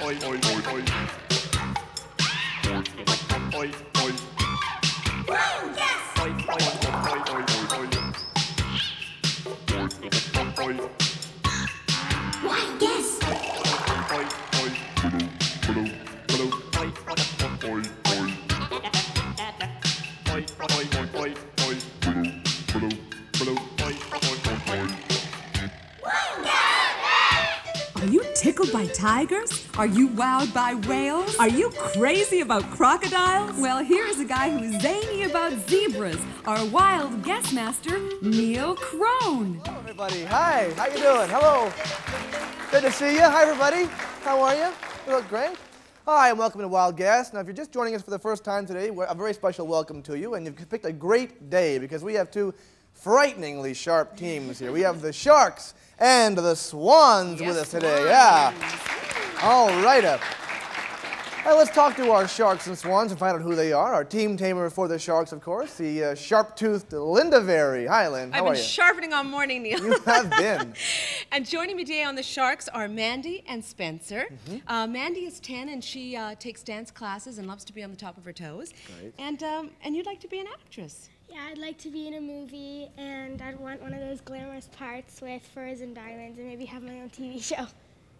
Are you tickled by tigers? Are you wowed by whales? Are you crazy about crocodiles? Well, here's a guy who's zany about zebras, our wild guest master, Neil Crone. Hello, everybody. Hi. How you doing? Hello. Good to see you. Hi, everybody. How are you? You look great. Hi, and welcome to Wild Guest. Now, if you're just joining us for the first time today, a very special welcome to you, and you've picked a great day because we have two frighteningly sharp teams here. We have the Sharks and the Swans with us today. Yeah. All right. Now let's talk to our Sharks and Swans and find out who they are. Our team tamer for the Sharks, of course, the sharp-toothed Linda Verry. Hi, Lynn. How are you? I've been sharpening all morning, Neil. You have been. And joining me today on the Sharks are Mandy and Spencer. Mandy is 10 and she takes dance classes and loves to be on the top of her toes. Great. And you'd like to be an actress. Yeah, I'd like to be in a movie, and I'd want one of those glamorous parts with furs and diamonds, and maybe have my own TV show.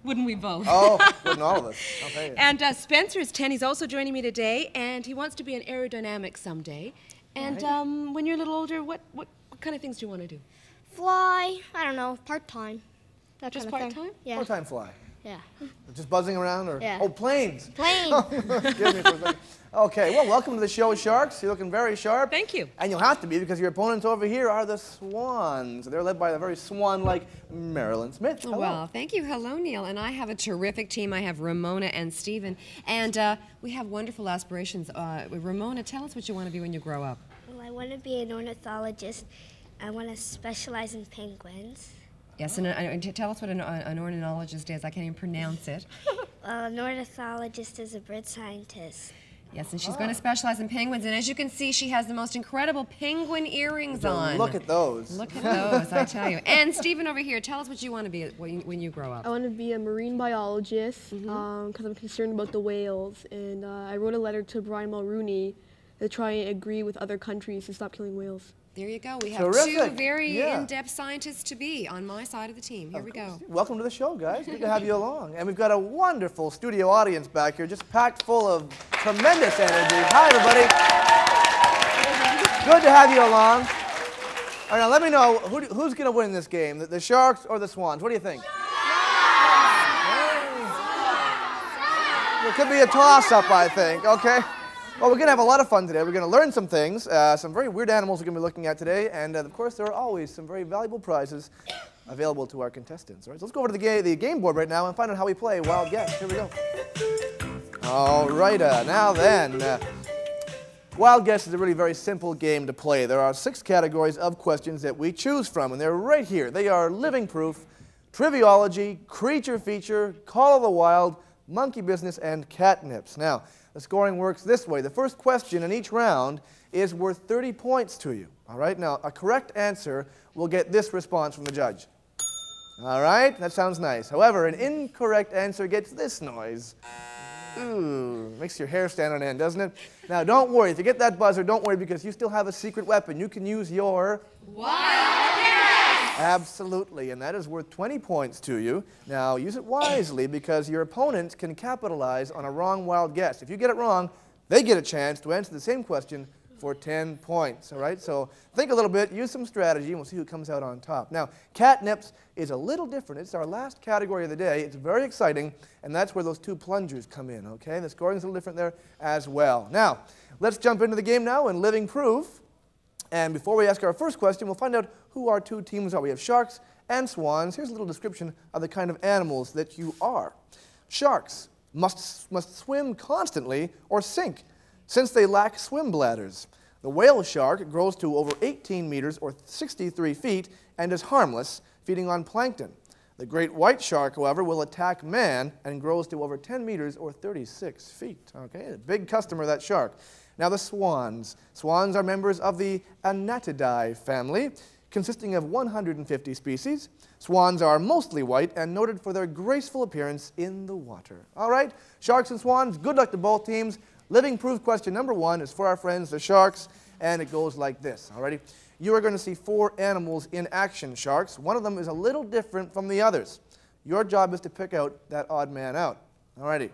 Wouldn't we both? Oh, wouldn't all of us. I'll tell you. And Spencer is 10. He's also joining me today, and he wants to be an aerodynamic someday. And when you're a little older, what kind of things do you want to do? Fly, I don't know, part-time. Just part-time? Yeah. Part-time fly. Yeah. Just buzzing around, or Yeah. oh, planes. Plane. Excuse me for a second. Okay, well, welcome to the show, Sharks. You're looking very sharp. Thank you. And you'll have to be because your opponents over here are the Swans. They're led by the very swan-like Mairlyn Smith. Hello. Well, thank you. Hello, Neil. And I have a terrific team. I have Ramona and Stephen. And we have wonderful aspirations. Ramona, tell us what you want to be when you grow up. Well, I want to be an ornithologist. I want to specialize in penguins. Yes, and tell us what an ornithologist is. I can't even pronounce it. An ornithologist is a bird scientist. Yes, and she's going to specialize in penguins. And as you can see, she has the most incredible penguin earrings on. Look at those. Look at those, I tell you. And Stephen over here, tell us what you want to be when you grow up. I want to be a marine biologist because I'm concerned about the whales. And I wrote a letter to Brian Mulroney to try and agree with other countries to stop killing whales. There you go. We have Terrific. two very in-depth scientists to be on my side of the team. Here we go. Welcome to the show, guys. Good to have you along. And we've got a wonderful studio audience back here, just packed full of tremendous energy. Hi, everybody. Good to have you along. All right, now let me know, who's going to win this game, the Sharks or the Swans? What do you think? It could be a toss-up, I think. Okay. Well, we're going to have a lot of fun today. We're going to learn some things. Some very weird animals we're going to be looking at today. And, of course, there are always some very valuable prizes available to our contestants. All right, so let's go over to the game board right now and find out how we play Wild Guess. Here we go. All right, now then. Wild Guess is a really very simple game to play. There are 6 categories of questions that we choose from, and they're right here. They are living proof, triviology, creature feature, call of the wild, monkey business, and catnips. Now, the scoring works this way. The first question in each round is worth 30 points to you. All right? Now, a correct answer will get this response from the judge. All right? That sounds nice. However, an incorrect answer gets this noise. Ooh, makes your hair stand on end, doesn't it? Now, don't worry. If you get that buzzer, don't worry because you still have a secret weapon. You can use your Wild Guess! Absolutely, and that is worth 20 points to you. Now, use it wisely because your opponent can capitalize on a wrong wild guess. If you get it wrong, they get a chance to answer the same question for 10 points, all right? So think a little bit, use some strategy, and we'll see who comes out on top. Now, catnips is a little different. It's our last category of the day. It's very exciting, and that's where those 2 plungers come in, okay? The scoring is a little different there as well. Now, let's jump into the game now in living proof. And before we ask our first question, we'll find out who our 2 teams are. We have Sharks and Swans. Here's a little description of the kind of animals that you are. Sharks must swim constantly or sink, since they lack swim bladders. The whale shark grows to over 18 meters or 63 feet and is harmless, feeding on plankton. The great white shark, however, will attack man and grows to over 10 meters or 36 feet. Okay, a big customer, that shark. Now the swans. Swans are members of the Anatidae family. consisting of 150 species. Swans are mostly white and noted for their graceful appearance in the water. All right, sharks and swans, good luck to both teams. Living proof question number 1 is for our friends, the sharks, and it goes like this, all righty? You are going to see 4 animals in action, sharks. One of them is a little different from the others. Your job is to pick out that odd man out, all righty?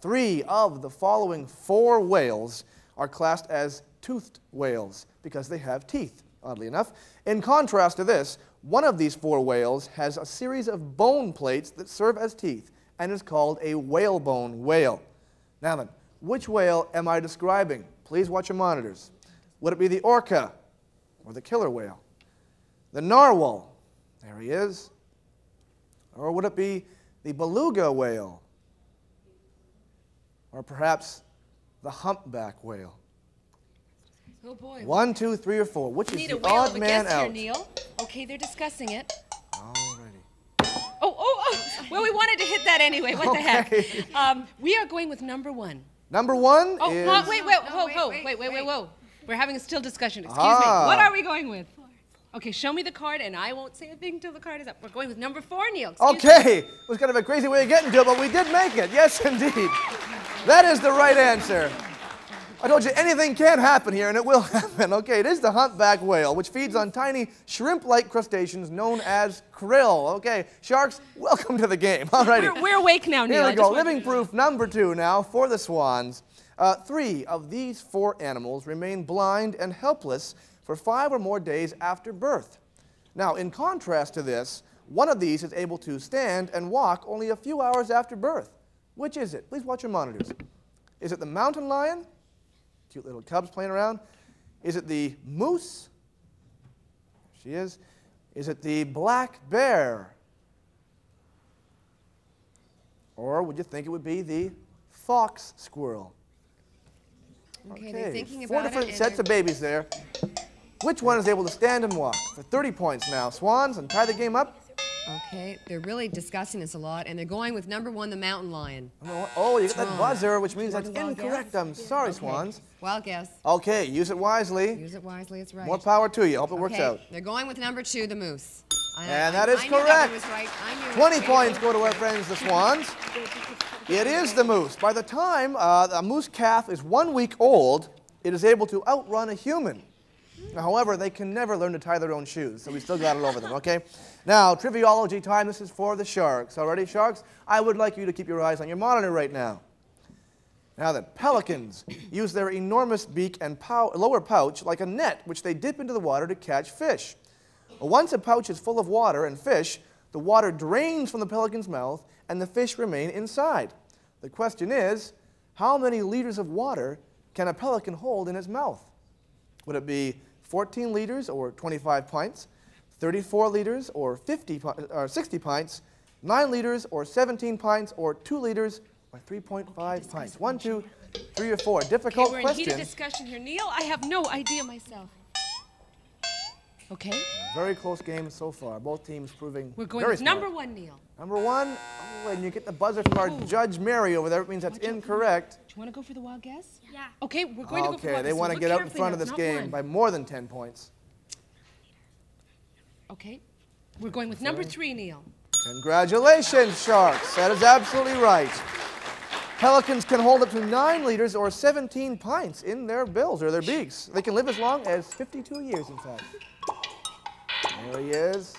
3 of the following 4 whales are classed as toothed whales because they have teeth, oddly enough. In contrast to this, one of these 4 whales has a series of bone plates that serve as teeth and is called a whalebone whale. Now then, which whale am I describing? Please watch your monitors. Would it be the orca or the killer whale? The narwhal, there he is. Or would it be the beluga whale? Or perhaps the humpback whale? Oh boy. 1, 2, 3, or 4. Which is Need the a whale odd of a man guess here, out? Neil. Okay, they're discussing it. Alrighty. Oh, well, we wanted to hit that anyway. What the heck? We are going with number 1. Number 1 Oh, is... whoa. We're having a still discussion. Excuse me. Ah. What are we going with? Okay, show me the card, and I won't say a thing until the card is up. We're going with number 4, Neil. Excuse me. Okay, it was kind of a crazy way of getting to it, but we did make it. Yes, indeed. That is the right answer. I told you anything can happen here, and it will happen. Okay, it is the humpback whale, which feeds on tiny shrimp-like crustaceans known as krill. Okay, sharks, welcome to the game. All righty. We're awake now, Neil. Here we go. Living proof number 2 now for the swans. 3 of these 4 animals remain blind and helpless for 5 or more days after birth. Now, in contrast to this, one of these is able to stand and walk only a few hours after birth. Which is it? Please watch your monitors. Is it the mountain lion? Cute little cubs playing around. Is it the moose? There she is. Is it the black bear? Or would you think it would be the fox squirrel? Okay, they're thinking 4 about different it. sets of babies there. Which one is able to stand and walk? For 30 points now. Swans, and tie the game up. Okay, they're really discussing this a lot, and they're going with number 1, the mountain lion. Oh, you got that buzzer, which means Want that's a wild incorrect. guess? I'm sorry, Okay. Swans. Wild guess. Okay, use it wisely. Use it wisely, it's right. More power to you. Hope it works Okay, out. they're going with number 2, the moose. And that is I knew that correct. one was right. I knew it. 20 points go to our friends, the Swans. It is the moose. By the time a moose calf is 1 week old, it is able to outrun a human. Now, however, they can never learn to tie their own shoes, so we still got it over them, okay? Now, triviology time. This is for the sharks. All righty, sharks? I would like you to keep your eyes on your monitor right now. Now then, pelicans use their enormous beak and lower pouch like a net, which they dip into the water to catch fish. Well, once a pouch is full of water and fish, the water drains from the pelican's mouth and the fish remain inside. The question is, how many liters of water can a pelican hold in its mouth? Would it be 14 liters or 25 pints, 34 liters or 60 pints, 9 liters or 17 pints, or 2 liters or 3.5 pints? 1, 2, 3, or 4. Difficult we're in question. heated discussion here. Neil, I have no idea myself. Okay. Very close game so far. Both teams proving We're going very with smart. number 1, Neil. Number 1. Oh, and you get the buzzer from our Judge Mary over there. It means that's incorrect. Do you want to go for the wild guess? Yeah. Okay, we're going to go for the Okay, wild they guess. want to Look get out in carefully front now, of this it's not game one. by more than 10 points. Okay. We're going with number 3, Neil. Congratulations, Sharks. That is absolutely right. Pelicans can hold up to 9 liters or 17 pints in their bills or their beaks. They can live as long as 52 years, in fact. There he is.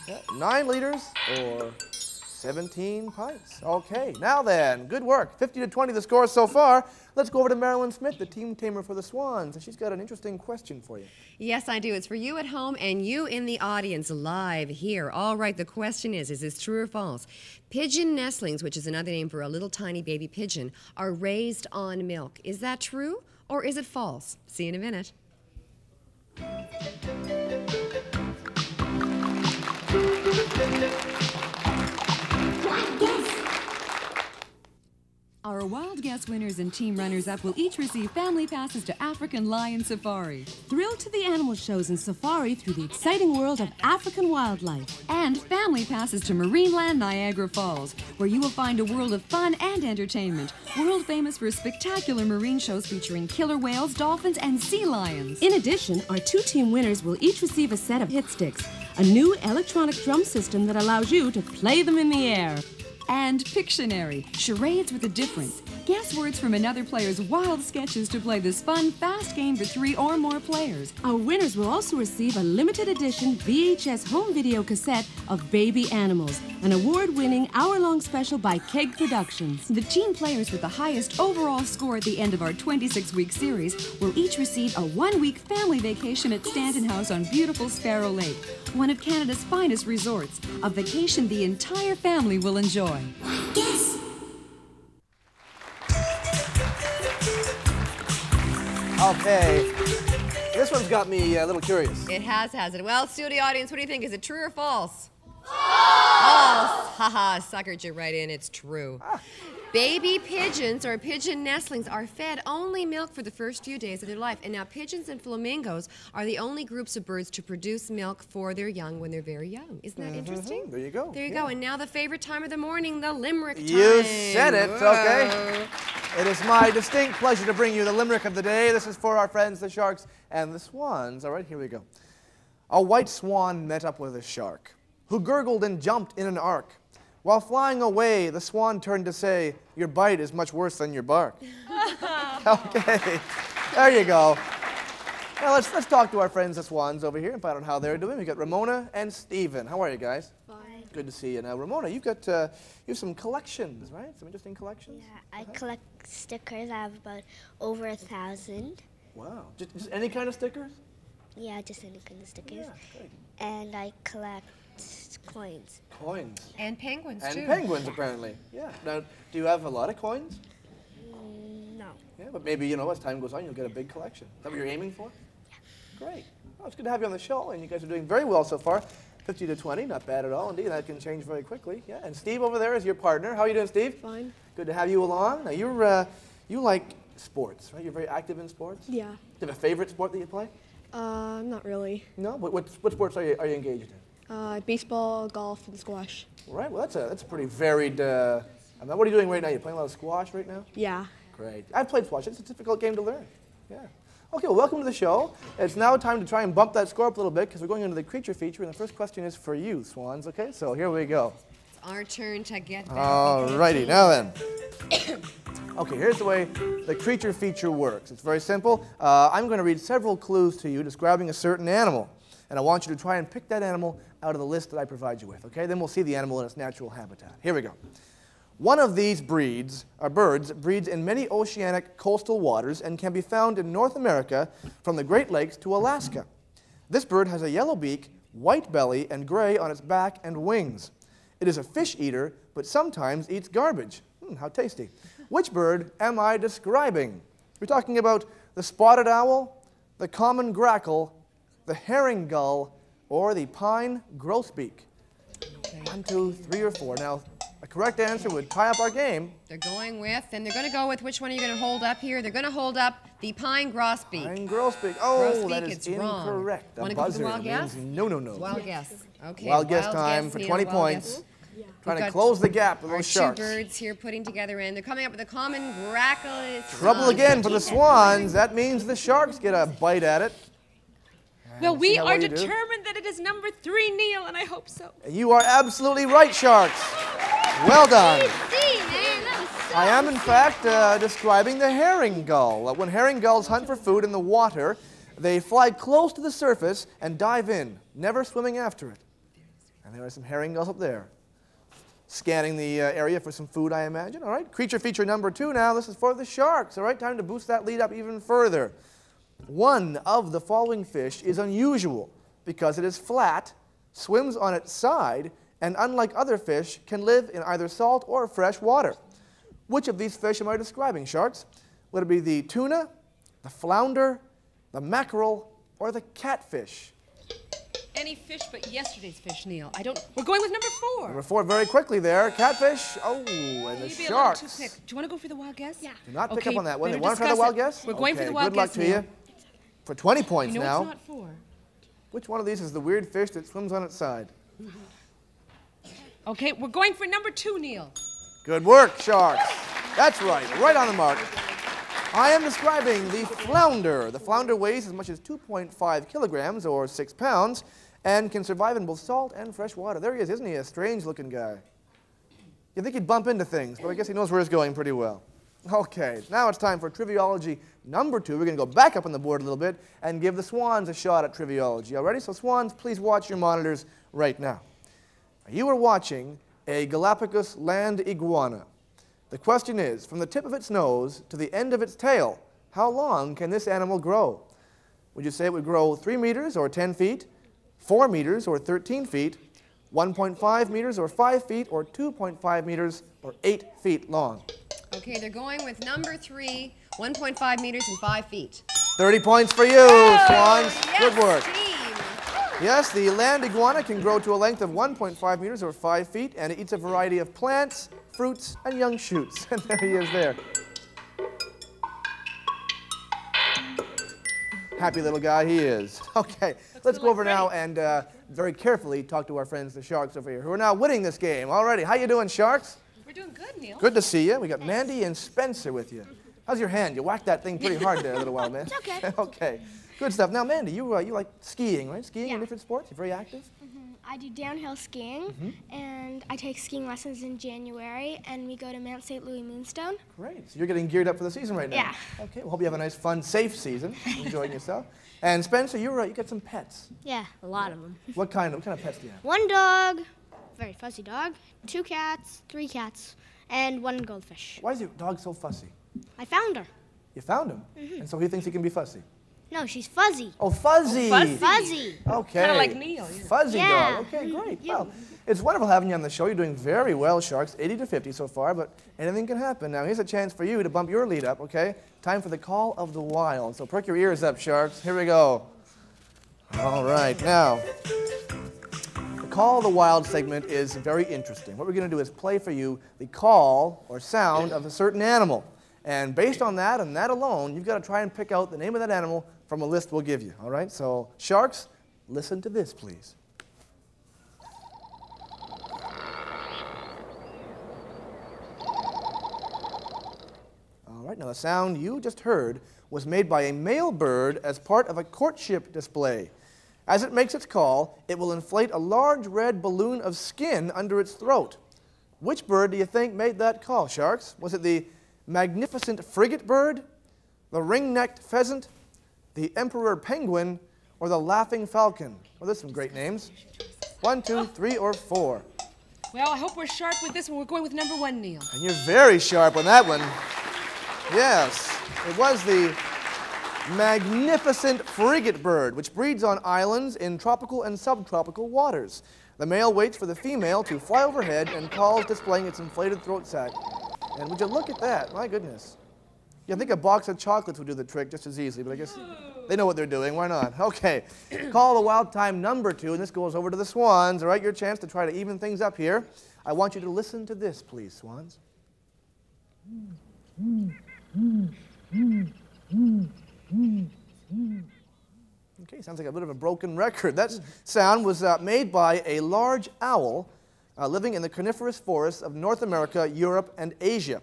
Yeah, 9 liters or 17 pints. Okay, now then, good work. 50-20 the score so far. Let's go over to Mairlyn Smith, the team tamer for the Swans, and she's got an interesting question for you. Yes, I do. It's for you at home and you in the audience live here. All right, the question is this true or false? Pigeon nestlings, which is another name for a little tiny baby pigeon, are raised on milk. Is that true or is it false? See you in a minute. Our wild guess winners and team runners-up will each receive family passes to African Lion Safari. Thrill to the animal shows and safari through the exciting world of African wildlife. And family passes to Marineland Niagara Falls, where you will find a world of fun and entertainment. World famous for spectacular marine shows featuring killer whales, dolphins, and sea lions. In addition, our 2 team winners will each receive a set of hit sticks, a new electronic drum system that allows you to play them in the air. And Pictionary, charades with a difference. Guess words from another player's wild sketches to play this fun, fast game for 3 or more players. Our winners will also receive a limited edition VHS home video cassette of Baby Animals, an award-winning hour-long special by Keg Productions. The team players with the highest overall score at the end of our 26-week series will each receive a 1-week family vacation at Stanton House on beautiful Sparrow Lake, one of Canada's finest resorts, a vacation the entire family will enjoy. Guess. Okay, this one's got me a little curious. It has it? Well, studio audience, what do you think? Is it true or false? False! Haha, suckered you right in. It's true. Baby pigeons or pigeon nestlings are fed only milk for the first few days of their life. And now pigeons and flamingos are the only groups of birds to produce milk for their young when they're very young. Isn't that interesting? There you go. There you go. And now the favorite time of the morning, the limerick time. You said it, Whoa. okay? It is my distinct pleasure to bring you the limerick of the day. This is for our friends, the sharks and the swans. All right, here we go. A white swan met up with a shark, who gurgled and jumped in an arc. While flying away, the swan turned to say, "Your bite is much worse than your bark." Okay, there you go. Now let's talk to our friends the swans over here and find out how they're doing. We've got Ramona and Stephen. How are you guys? Fine. Good to see you. Now, Ramona, you've got you have some collections, right? Some interesting collections? Yeah, I collect stickers. I have about over 1,000. Wow. Just any kind of stickers? Yeah, just any kind of stickers. Yeah, great. And I collect coins. Coins. And penguins, And too. penguins, apparently. Yeah. Now, do you have a lot of coins? No. Yeah, but maybe, you know, as time goes on, you'll get a big collection. Is that what you're aiming for? Yeah. Great. Well, it's good to have you on the show, and you guys are doing very well so far. 50 to 20, not bad at all. Indeed, that can change very quickly. Yeah. And Steve over there is your partner. How are you doing, Steve? Fine. Good to have you along. Now, you like sports, right? You're very active in sports? Yeah. Do you have a favorite sport that you play? Not really. No? What sports are you engaged in? Baseball, golf, and squash. All right. Well, that's a pretty varied. What are you doing right now? You playing a lot of squash right now? Yeah. Great. I've played squash. It's a difficult game to learn. Yeah. Okay. Well, welcome to the show. It's now time to try and bump that score up a little bit because we're going into the creature feature, and the first question is for you, swans. Okay. So here we go. It's our turn to get back. All righty. Now then. Okay. Here's the way the creature feature works. It's very simple. I'm going to read several clues to you describing a certain animal. And I want you to try and pick that animal out of the list that I provide you with, okay? Then we'll see the animal in its natural habitat. Here we go. One of these birds breeds in many oceanic coastal waters and can be found in North America from the Great Lakes to Alaska. This bird has a yellow beak, white belly, and gray on its back and wings. It is a fish eater, but sometimes eats garbage. How tasty. Which bird am I describing? We're talking about the spotted owl, the common grackle, the herring gull, or the pine grosbeak. 1, 2, 3, or 4. Now, a correct answer would tie up our game. They're going with, and they're going to go with which one are you going to hold up here? They're going to hold up the pine grosbeak. Pine grosbeak. Oh, Grosbeak, that is it's wrong. incorrect. The Wanna go for the buzzer wild guess? means no, no, no. Wild guess. Okay. Wild guess time for Neil, 20 wild points. guess. Trying We've to got close the gap with Our those two sharks. birds here putting together, and they're coming up with a common grackle. Trouble again for the swans. That means the sharks get a bite at it. Well, we see how are well you do. determined that it is number 3, Neil, and I hope so. You are absolutely right, sharks. Well done. I am, in fact, describing the herring gull. When herring gulls hunt for food in the water, they fly close to the surface and dive in, never swimming after it. And there are some herring gulls up there, scanning the area for some food, I imagine. All right, creature feature number 2 now. This is for the sharks. All right, time to boost that lead up even further. One of the following fish is unusual because it is flat, swims on its side, and unlike other fish, can live in either salt or fresh water. Which of these fish am I describing, sharks? Would it be the tuna, the flounder, the mackerel, or the catfish? Any any fish but yesterday's fish, Neil. We're going with number 4. Number 4, very quickly there. Catfish. Oh, and the Maybe sharks. a little too quick. Do you want to go for the wild guess? Yeah. Do not pick Okay, up on that one. better Want to try the discuss wild it. guess? We're going for the wild good luck guess, to Neil. you. For 20 points You know now. it's not 4. Which one of these is the weird fish that swims on its side? Okay, we're going for number 2, Neil. Good work, sharks. That's right, right on the mark. I am describing the flounder. The flounder weighs as much as 2.5 kilograms or 6 pounds and can survive in both salt and fresh water. There he is, isn't he? A strange-looking guy. You'd think he'd bump into things, but I guess he knows where he's going pretty well. Okay, now it's time for Triviology number 2. We're going to go back up on the board a little bit and give the swans a shot at Triviology. All ready? So swans, please watch your monitors right now. You are watching a Galapagos land iguana. The question is, from the tip of its nose to the end of its tail, how long can this animal grow? Would you say it would grow 3 meters or 10 feet, 4 meters or 13 feet, 1.5 meters or 5 feet, or 2.5 meters or 8 feet long? Okay, they're going with number 3, 1.5 meters and 5 feet. 30 points for you, swans. Yes, Good work. team. Yes, the land iguana can grow to a length of 1.5 meters or 5 feet, and it eats a variety of plants, fruits, and young shoots. And there he is there. Happy little guy he is. Okay, let's go over now and very carefully talk to our friends, the sharks over here, who are now winning this game. Alrighty, how you doing, sharks? We're doing good, Neil. Good to see you. We got Mandy and Spencer with you. How's your hand? You whacked that thing pretty hard there a little while, man. It's okay. Okay, good stuff. Now, Mandy, you like skiing, right? Skiing and different sports? You're very active? I do downhill skiing, and I take skiing lessons in January, and we go to Mount St. Louis Moonstone. Great. So you're getting geared up for the season right now? Yeah. Okay, well, hope you have a nice, fun, safe season, enjoying yourself. And Spencer, you got some pets. Yeah, a lot of them. What kind of pets do you have? 1 dog, very fuzzy dog, 2 cats, 3 cats, and 1 goldfish. Why is your dog so fussy? I found her. You found him? And so he thinks he can be fussy? No, she's fuzzy. Oh, fuzzy! Fuzzy. Okay. Kind of like Neil. You know. Fuzzy Yeah. dog. Okay, great. Well, it's wonderful having you on the show. You're doing very well, Sharks. 80 to 50 so far, but anything can happen. Now, here's a chance for you to bump your lead up, okay? Time for the Call of the Wild. So perk your ears up, Sharks. Here we go. All right, now, the Call of the Wild segment is very interesting. What we're going to do is play for you the call or sound of a certain animal. And based on that and that alone, you've got to try and pick out the name of that animal from a list we'll give you. All right? So, Sharks, listen to this, please. All right, now the sound you just heard was made by a male bird as part of a courtship display. As it makes its call, it will inflate a large red balloon of skin under its throat. Which bird do you think made that call, Sharks? Was it the magnificent frigate bird, the ring-necked pheasant, the emperor penguin, or the laughing falcon? Well, there's some great names. 1, 2, 3, or 4. Well, I hope we're sharp with this one. We're going with number 1, Neil. And you're very sharp on that one. Yes, it was the magnificent frigate bird, which breeds on islands in tropical and subtropical waters. The male waits for the female to fly overhead and calls, displaying its inflated throat sac. And would you look at that? My goodness. You think a box of chocolates would do the trick just as easily, but I guess they know what they're doing. Why not? Okay. Call the Wild time number 2, and this goes over to the Swans. All right, your chance to try to even things up here. I want you to listen to this, please, Swans. Okay, sounds like a bit of a broken record. That sound was made by a large owl living in the coniferous forests of North America, Europe, and Asia.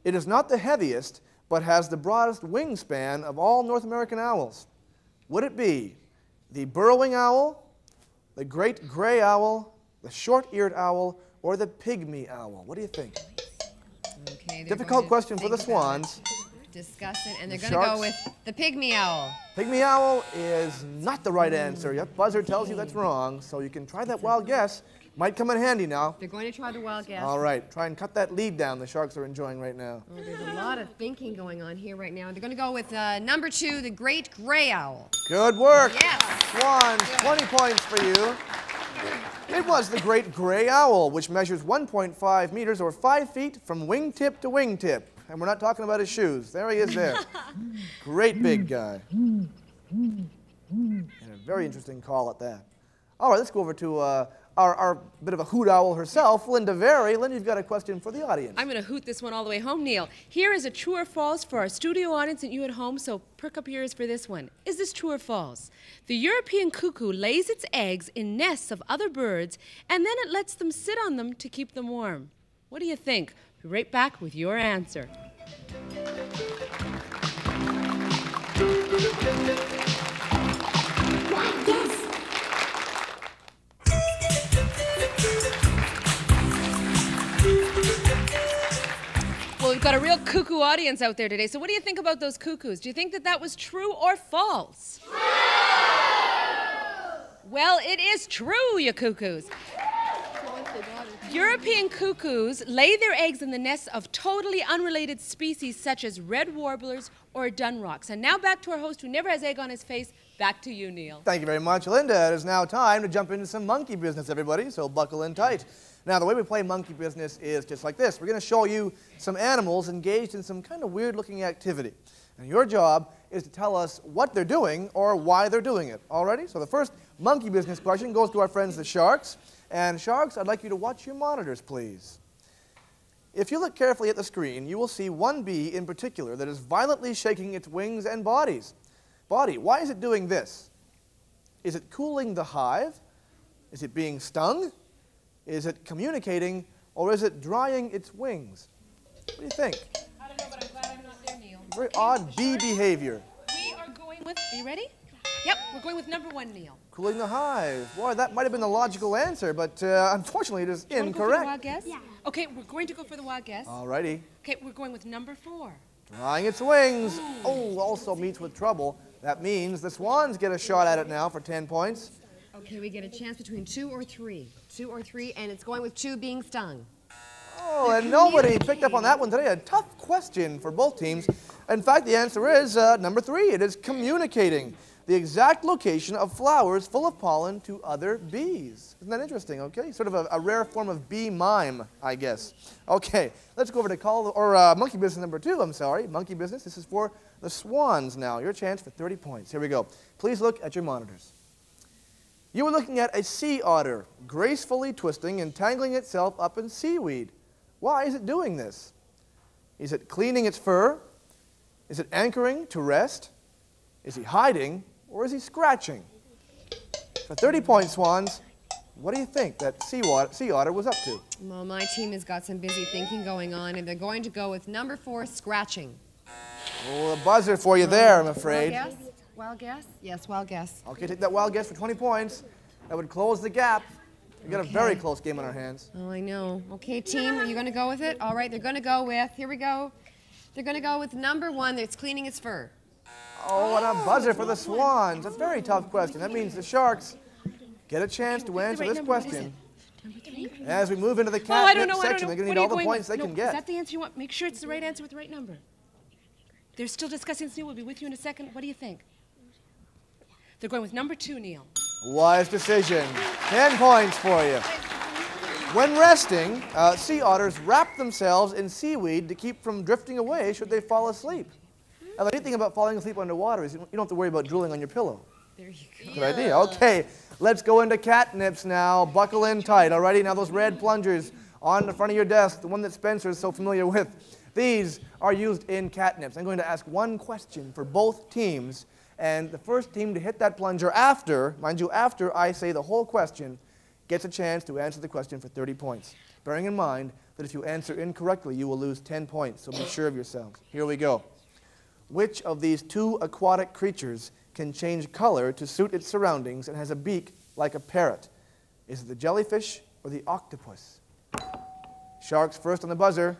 It is not the heaviest, but has the broadest wingspan of all North American owls. Would it be the burrowing owl, the great gray owl, the short-eared owl, or the pygmy owl? What do you think? Okay, Difficult question for the Swans. Discuss it, and they're The going to Sharks. go with the pygmy owl. Pygmy owl is not the right answer. Your buzzer tells you that's wrong, so you can try that wild guess. Might come in handy now. They're going to try the wild guess. All right, try and cut that lead down the Sharks are enjoying right now. Oh, there's a lot of thinking going on here right now. They're going to go with number 2, the great gray owl. Good work. Yes. Swans, 20 points for you. It was the great gray owl, which measures 1.5 meters or 5 feet from wingtip to wingtip. And we're not talking about his shoes. There he is there. Great big guy. And a very interesting call at that. All right, let's go over to our bit of a hoot owl herself, Linda Verry. Linda, you've got a question for the audience. I'm going to hoot this one all the way home, Neil. Here is a true or false for our studio audience and you at home, so perk up your ears for this one. Is this true or false? The European cuckoo lays its eggs in nests of other birds, and then it lets them sit on them to keep them warm. What do you think? Be right back with your answer. Well, we've got a real cuckoo audience out there today. So what do you think about those cuckoos? Do you think that that was true or false? True! Well, it is true, you cuckoos. European cuckoos lay their eggs in the nests of totally unrelated species such as red warblers or dunrocks. And now back to our host who never has egg on his face. Back to you, Neil. Thank you very much, Linda. It is now time to jump into some monkey business, everybody, so buckle in tight. Now, the way we play monkey business is just like this. We're going to show you some animals engaged in some kind of weird-looking activity. And your job is to tell us what they're doing or why they're doing it. All righty? So the first monkey business question goes to our friends, the sharks. And sharks, I'd like you to watch your monitors, please. If you look carefully at the screen, you will see one bee in particular that is violently shaking its wings and body. Why is it doing this? Is it cooling the hive? Is it being stung? Is it communicating? Or is it drying its wings? What do you think? I don't know, but I'm glad I'm not there, Neil. Very odd bee behavior. We are going with, are you ready? Yep, we're going with number 1, Neil. Cooling the hive. Boy, that might have been the logical answer, but unfortunately it is incorrect. Go for the wild guess? Yeah. Okay, we're going to go for the wild guess. All righty. Okay, we're going with number 4. Drying its wings. Oh, also meets with trouble. That means the swans get a shot at it now for 10 points. Okay, we get a chance between 2 or 3. 2 or 3, and it's going with 2 being stung. Oh, and nobody picked up on that one today. A tough question for both teams. In fact, the answer is number 3. It is communicating the exact location of flowers full of pollen to other bees. Isn't that interesting? Okay, sort of a rare form of bee mime, I guess. Okay, let's go over to monkey business number 2. I'm sorry, monkey business. This is for the swans now. Your chance for 30 points. Here we go. Please look at your monitors. You are looking at a sea otter gracefully twisting and tangling itself up in seaweed. Why is it doing this? Is it cleaning its fur? Is it anchoring to rest? Is he hiding? Or is he scratching? For 30 points, swans, what do you think that sea otter was up to? Well, my team has got some busy thinking going on, and they're going to go with number 4, scratching. Oh, a buzzer for you there, I'm afraid. Wild guess? Wild guess? Yes, wild guess. Okay, take that wild guess for 20 points. That would close the gap. We've got a very close game on our hands. Oh, I know. Okay, team, are you going to go with it? All right, they're going to go with, here we go. They're going to go with number 1, that's cleaning its fur. Oh, and a buzzer for the swans. That's a very tough question. That means the sharks get a chance to answer this question. As we move into the catnip section, they're going to need all the points they can get. Is that the answer you want? Make sure it's the right answer with the right number. They're still discussing this, Neil. We'll be with you in a second. What do you think? They're going with number 2, Neil. Wise decision. 10 points for you. When resting, sea otters wrap themselves in seaweed to keep from drifting away should they fall asleep. Now, the neat thing about falling asleep underwater is you don't have to worry about drooling on your pillow. There you go. Good idea. Okay, let's go into catnips now. Buckle in tight, alrighty? Now those red plungers on the front of your desk, the one that Spencer is so familiar with, these are used in catnips. I'm going to ask one question for both teams, and the first team to hit that plunger after, mind you, after I say the whole question, gets a chance to answer the question for 30 points. Bearing in mind that if you answer incorrectly, you will lose 10 points, so be sure of yourselves. Here we go. Which of these 2 aquatic creatures can change color to suit its surroundings and has a beak like a parrot? Is it the jellyfish or the octopus? Sharks first on the buzzer.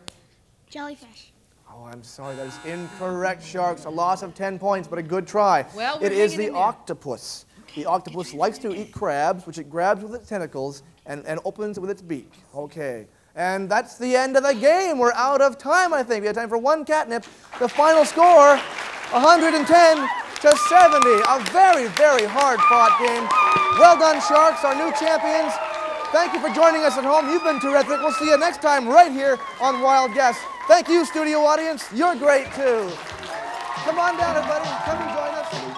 Jellyfish. Oh, I'm sorry, that is incorrect, Sharks. A loss of 10 points, but a good try. Well, it is the octopus. The octopus likes to eat crabs, which it grabs with its tentacles and opens with its beak. Okay. And that's the end of the game. We're out of time, I think. We have time for one catnip. The final score, 110 to 70. A very, very hard-fought game. Well done, Sharks, our new champions. Thank you for joining us at home. You've been terrific. We'll see you next time right here on Wild Guess. Thank you, studio audience. You're great, too. Come on down, everybody. Come and join us.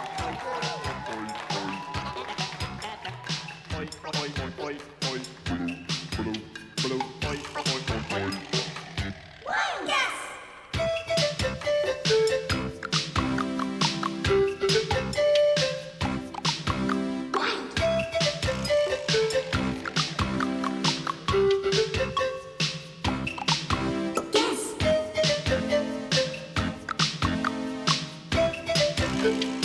Bye.